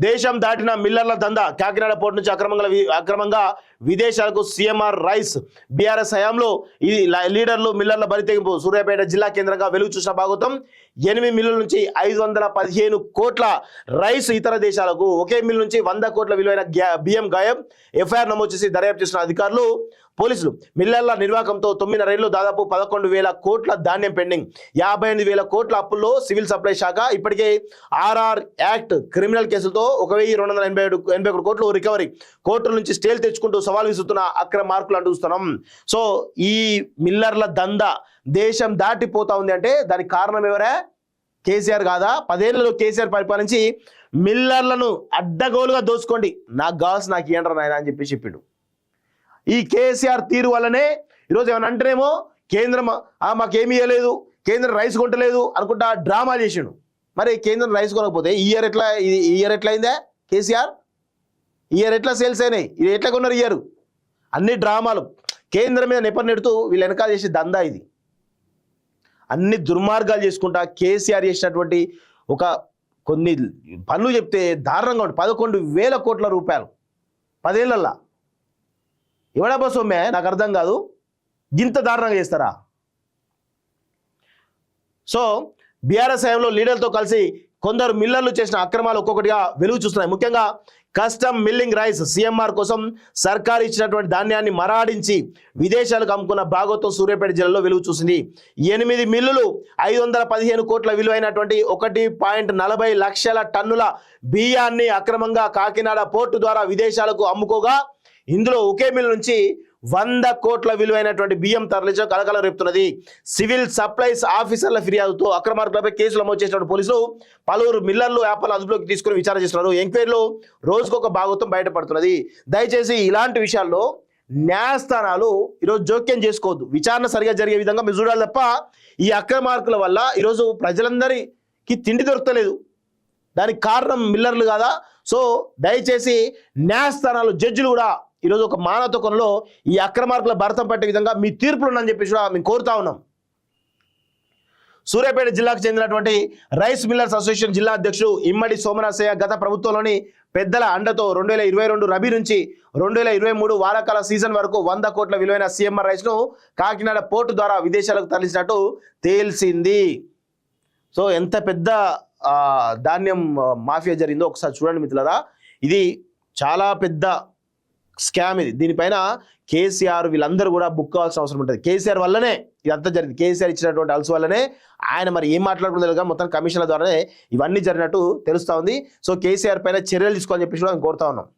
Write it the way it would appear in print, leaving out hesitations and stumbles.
దేశం దాటిన మిల్లర్ల దందా కాకినాడ పోర్టు నుంచి అక్రమంగా విదేశాలకు సీఎంఆర్ రైస్ బీఆర్ఎస్ హయాంలో ఈ లీడర్లు మిల్లర్ల బరితెగింపు సూర్యాపేట జిల్లా కేంద్రంగా వెలుగు చూసిన భాగవతం 8 మిల్లుల నుంచి 515 కోట్ల రైస్ ఇతర దేశాలకు ఒకే మిల్లు నుంచి 100 కోట్ల విలువైన బియ్యం గాయం ఎఫ్ఐఆర్ నమోదు చేసి దర్యాప్తు చేసిన అధికారులు పోలీసులు మిల్లర్ల నిర్వాహకంతో 9 రైళ్లు దాదాపు 11,000 కోట్ల ధాన్యం పెండింగ్ 58,000 కోట్ల అప్పుల్లో సివిల్ సప్లై శాఖ ఇప్పటికే ఆర్ఆర్ యాక్ట్ క్రిమినల్ కేసులతో 1,287 కోట్లు రికవరీ కోర్టుల నుంచి స్టేలు తెచ్చుకుంటూ సవాల్ విసురుతున్న అక్రమ మార్కులు అంటుస్తున్నాం. సో ఈ మిల్లర్ల దందా దేశం దాటిపోతా ఉంది అంటే దానికి కారణం ఎవరే? కేసీఆర్ కాదా? 10 ఏళ్లలో కేసీఆర్ పరిపాలించి మిల్లర్లను అడ్డగోలుగా దోచుకోండి, నాకు కావాల్సి నాకు ఏంటరా నాయన అని చెప్పిండు. ఈ కేసీఆర్ తీరు వల్లనే ఈరోజు ఏమైనా అంటేనేమో కేంద్రం మాకేమీ ఇవ్వలేదు, కేంద్రం రైస్ కొంటలేదు అనుకుంటా డ్రామా చేసిండు. మరి కేంద్రం రైస్ కొనకపోతే ఈ ఇయర్ ఎట్లా అయిందా? కేసీఆర్ ఇయర్ ఎట్లా సేల్స్ అయినాయి? ఇది ఎట్లా కొన్నారు ఇయర్? అన్ని డ్రామాలు కేంద్రం మీద నెపనెడుతూ వీళ్ళు వెనకాల చేసే దందా ఇది. అన్ని దుర్మార్గాలు చేసుకుంటా కేసీఆర్ చేసినటువంటి ఒక కొన్ని పనులు చెప్తే దారుణంగా ఉంటుంది. 11,000 కోట్ల రూపాయలు 10 ఏళ్ళల్లా ఎవడా సొమ్మే నాకు అర్థం కాదు. ఇంత దారుణంగా చేస్తారా? సో బీఆర్ఎస్ హయాంలో లీడర్లతో కలిసి కొందరు మిల్లర్లు చేసిన అక్రమాలు ఒక్కొక్కటిగా వెలుగు చూస్తున్నాయి. ముఖ్యంగా కస్టమ్ మిల్లింగ్ రైస్ సీఎంఆర్ కోసం సర్కారు ఇచ్చినటువంటి ధాన్యాన్ని మరాడించి విదేశాలకు అమ్ముకున్న భాగవతం సూర్యాపేట జిల్లాలో వెలుగు చూసింది. 8 మిల్లులు 515 కోట్ల విలువైనటువంటి 1.40 లక్షల టన్నుల బియ్యాన్ని అక్రమంగా కాకినాడ పోర్టు ద్వారా విదేశాలకు అమ్ముకోగా ఇందులో ఒకే మిల్లు నుంచి 100 కోట్ల విలువైనటువంటి బియ్యం తరలించడం కలకలం రేపుతున్నది. సివిల్ సప్లైస్ ఆఫీసర్ల ఫిర్యాదుతో అక్రమార్కులపై కేసులు నమోదు చేసినటువంటి పోలీసులు పలువురు మిల్లర్లు వ్యాపారాలు అదుపులోకి తీసుకుని విచారణ చేస్తున్నారు. ఎంక్వైరీలో రోజుకొక భాగవతం బయటపడుతున్నది. దయచేసి ఇలాంటి విషయాల్లో న్యాయస్థానాలు ఈరోజు జోక్యం చేసుకోవద్దు. విచారణ సరిగా జరిగే విధంగా మీరు చూడాలి తప్ప ఈ అక్రమార్కుల వల్ల ఈరోజు ప్రజలందరికీ తిండి దొరకలేదు. దానికి కారణం మిల్లర్లు కాదా? సో దయచేసి న్యాయస్థానాలు జడ్జిలు కూడా ఈరోజు ఒక మానవత కోణంలో ఈ అక్రమార్కుల భరతం పట్టే విధంగా మీ తీర్పులు ఉందని చెప్పేసి కూడా మేము కోరుతా ఉన్నాం. సూర్యాపేట జిల్లాకు చెందినటువంటి రైస్ మిల్లర్స్ అసోసియేషన్ జిల్లా అధ్యక్షుడు ఇమ్మడి సోమనాథయ్య గత ప్రభుత్వంలోని పెద్దల అండతో 2022 రబీ నుంచి 2023 వానాకాల సీజన్ వరకు 100 కోట్ల విలువైన సీఎంఆర్ రైస్ను కాకినాడ పోర్టు ద్వారా విదేశాలకు తరలించినట్టు తేల్చింది. సో ఎంత పెద్ద ధాన్యం మాఫియా జరిగిందో ఒకసారి చూడండి మిత్రులారా. ఇది చాలా పెద్ద స్కామ్ ఇది. దీనిపైన కేసీఆర్ వీళ్ళందరూ కూడా బుక్ కావాల్సిన అవసరం ఉంటుంది. కేసీఆర్ వల్లనే ఇదంతా జరిగింది. కేసీఆర్ ఇచ్చినటువంటి అలసు వల్లనే ఆయన మరి ఏం మాట్లాడుకుంటారు మొత్తం కమిషన్ల ద్వారానే ఇవన్నీ జరిగినట్టు తెలుస్తూ ఉంది. సో కేసీఆర్ పైన చర్యలు తీసుకోవాలని చెప్పేసి కూడా మేము కోరుతా ఉన్నాం.